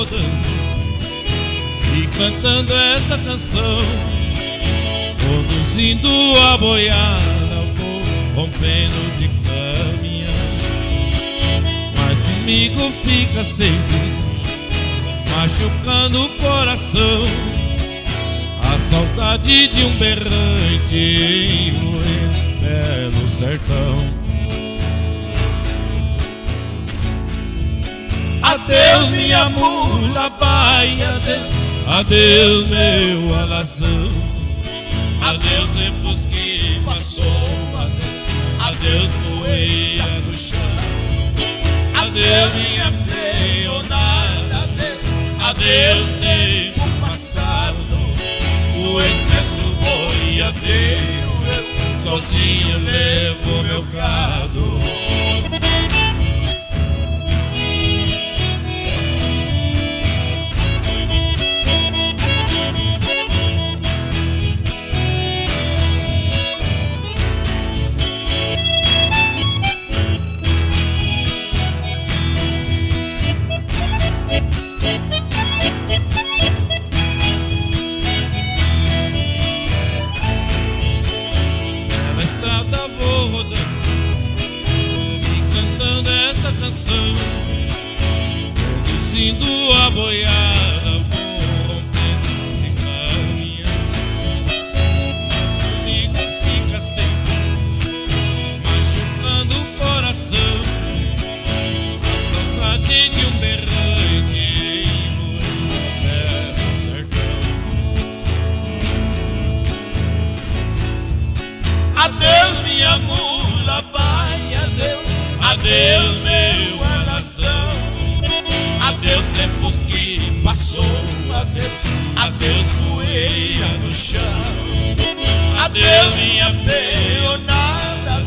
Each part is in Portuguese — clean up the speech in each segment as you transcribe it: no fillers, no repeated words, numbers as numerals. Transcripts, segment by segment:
rodando e cantando esta canção, conduzindo a boiada, vou rompendo de caminhão. Mas comigo fica sempre machucando o coração a saudade de um berrante em belo sertão. Adeus minha mula baia, adeus meu alazão, adeus tempos que passou, adeus poeira no chão, adeus minha peonada, adeus tempos passados, o expresso foi adeus, eu sozinho levo meu gado. Vou rodando e cantando essa canção, conduzindo a boiada, vou rompendo de caminhão. Mas comigo fica sempre machucando o coração a saudade de um berrante no belo sertão. Adeus minha mula baia, adeus meu alazão, adeus tempos que passou, adeus poeira no chão, adeus minha peonada,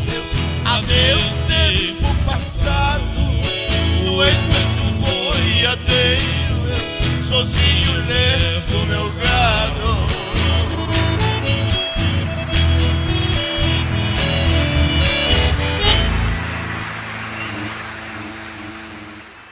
adeus tempo passado, o